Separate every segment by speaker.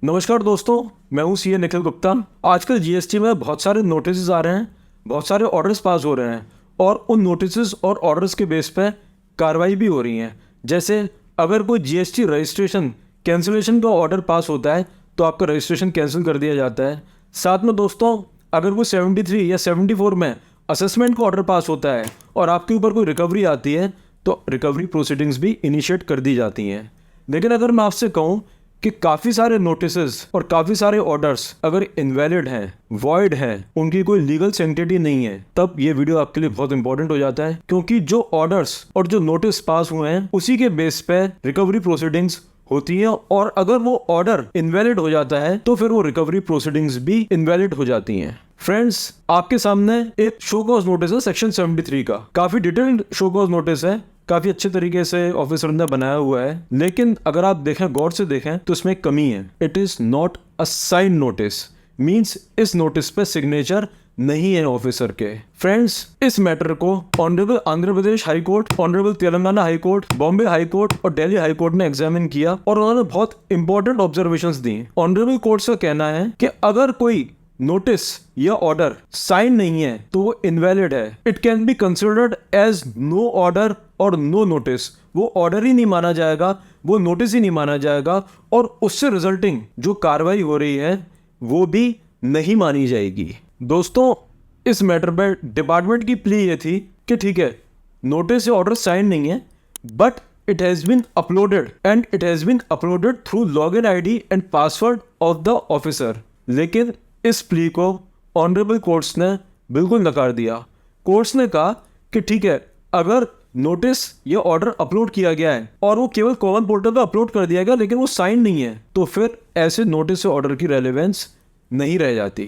Speaker 1: नमस्कार दोस्तों, मैं हूं सीए निखिल गुप्ता। आजकल जीएसटी में बहुत सारे नोटिस आ रहे हैं, बहुत सारे ऑर्डर्स पास हो रहे हैं और उन नोटिस और ऑर्डर्स के बेस पे कार्रवाई भी हो रही है। जैसे अगर कोई जीएसटी रजिस्ट्रेशन कैंसिलेशन का ऑर्डर पास होता है तो आपका रजिस्ट्रेशन कैंसिल कर दिया जाता है। साथ में दोस्तों, अगर वो 73 या 74 में असेसमेंट का ऑर्डर पास होता है और आपके ऊपर कोई रिकवरी आती है तो रिकवरी प्रोसीडिंग्स भी इनिशिएट कर दी जाती हैं। लेकिन अगर मैं आपसे कहूँ कि काफ़ी सारे नोटिसेस और काफ़ी सारे ऑर्डर्स अगर इनवैलिड हैं, वॉइड हैं, उनकी कोई लीगल सेंटिटी नहीं है, तब ये वीडियो आपके लिए बहुत इंपॉर्टेंट हो जाता है, क्योंकि जो ऑर्डर्स और जो नोटिस पास हुए हैं उसी के बेस पे रिकवरी प्रोसीडिंग्स होती है और अगर वो ऑर्डर इनवैलिड हो जाता है तो फिर वो रिकवरी प्रोसीडिंग्स भी इनवैलिड हो जाती हैं। फ्रेंड्स, आपके सामने एक शो कॉज नोटिस है सेक्शन 73 का। काफ़ी डिटेल्ड शो कॉज नोटिस है, काफ़ी अच्छे तरीके से ऑफिसर ने बनाया हुआ है, लेकिन अगर आप देखें, गौर से देखें तो इसमें एक कमी है। It is not a sign notice, means इस नोटिस पे सिग्नेचर नहीं है ऑफिसर के। फ्रेंड्स, इस मैटर को honourable Andhra Pradesh high court, honourable Telangana high court, Bombay high court और दिल्ली हाई कोर्ट ने एग्जामिन किया और उन्होंने बहुत इंपॉर्टेंट ऑब्जर्वेशंस दी। ऑनरेबल कोर्ट का कहना है कि अगर कोई नोटिस या ऑर्डर साइन नहीं है तो वो इनवैलिड है। It can be considered as no order और नो नोटिस। वो ऑर्डर ही नहीं माना जाएगा, वो नोटिस ही नहीं माना जाएगा और उससे रिजल्टिंग जो कार्रवाई हो रही है वो भी नहीं मानी जाएगी। दोस्तों, इस मैटर पर डिपार्टमेंट की प्ली ये थी कि ठीक है, नोटिस या ऑर्डर साइन नहीं है, but it has been uploaded and it has been uploaded through login ID and password of the officer। लेकिन इस प्ली को ऑनरेबल कोर्ट्स ने बिल्कुल नकार दिया। कोर्ट्स ने कहा कि ठीक है, अगर नोटिस या ऑर्डर अपलोड किया गया है और वो केवल कॉमन पोर्टल पर अपलोड कर दिया गया लेकिन वो साइन नहीं है तो फिर ऐसे नोटिस या ऑर्डर की रेलेवेंस नहीं रह जाती।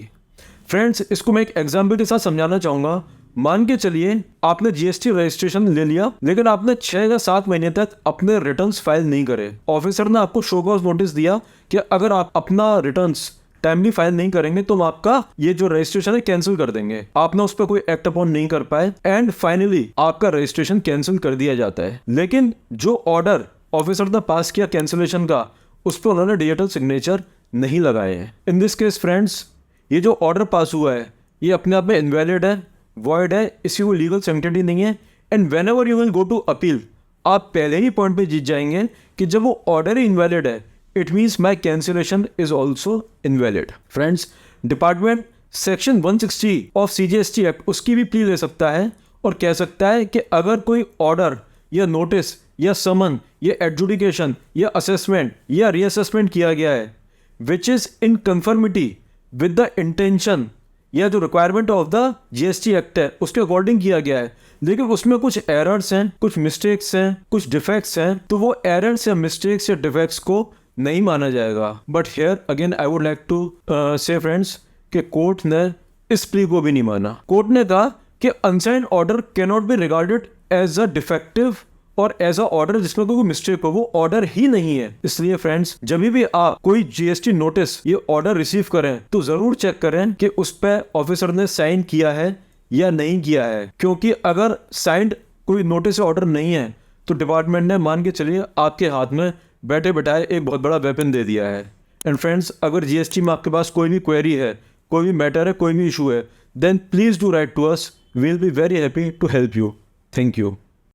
Speaker 1: फ्रेंड्स, इसको मैं एक एग्जाम्पल के साथ समझाना चाहूँगा। मान के चलिए आपने जीएसटी रजिस्ट्रेशन ले लिया लेकिन आपने 6 या 7 महीने तक अपने रिटर्न्स फाइल नहीं करे। ऑफिसर ने आपको शो कॉज नोटिस दिया कि अगर आप अपना रिटर्न्स टाइमली फाइल नहीं करेंगे तो हम आपका ये जो रजिस्ट्रेशन है कैंसिल कर देंगे। आपने उस पर कोई एक्ट अपॉन नहीं कर पाए एंड फाइनली आपका रजिस्ट्रेशन कैंसिल कर दिया जाता है। लेकिन जो ऑर्डर ऑफिसर ने पास किया कैंसिलेशन का, उस पर उन्होंने डिजिटल सिग्नेचर नहीं लगाए हैं। इन दिस केस फ्रेंड्स, ये जो ऑर्डर पास हुआ है ये अपने आप में इनवैलिड है, वॉइड है, इसकी कोई लीगल सेंटिटी नहीं है and whenever you will go to appeal, आप पहले ही पॉइंट पे जीत जाएंगे कि जब वो ऑर्डर ही इनवैलिड है, it means my cancellation is also invalid. Friends, department section 160 of CGST act उसकी भी प्ली ले सकता है और कह सकता है कि अगर कोई ऑर्डर या नोटिस या समन या एडजुडिकेशन या असेसमेंट या रीअसेसमेंट किया गया है which is in conformity with the intention या जो requirement of the GST act है उसके अकॉर्डिंग किया गया है, लेकिन उसमें कुछ एरर्स हैं, कुछ मिस्टेक्स हैं, कुछ डिफेक्ट्स हैं, तो वो एरर्स या मिस्टेक्स या डिफेक्ट्स को नहीं माना जाएगा। But here again I would like to say friends कि कोर्ट ने इस प्ली को भी नहीं माना। कोर्ट ने कहा कि unsigned order can not be regarded as a defective और एज अ ऑर्डर जिसमें कोई मिस्टेक हो, वो ऑर्डर ही नहीं है। इसलिए फ्रेंड्स, जब भी आप कोई GST नोटिस ये ऑर्डर रिसीव करें तो जरूर चेक करें कि उस पर ऑफिसर ने साइन किया है या नहीं किया है, क्योंकि अगर साइंड कोई नोटिस या ऑर्डर नहीं है तो डिपार्टमेंट ने मान के चलिए आपके हाथ में बैठे बैठाए एक बहुत बड़ा वेपन दे दिया है। एंड फ्रेंड्स, अगर GST में आपके पास कोई भी क्वेरी है, कोई भी मैटर है, कोई भी इशू है, then please do write to us. We will be very happy to help you. Thank you.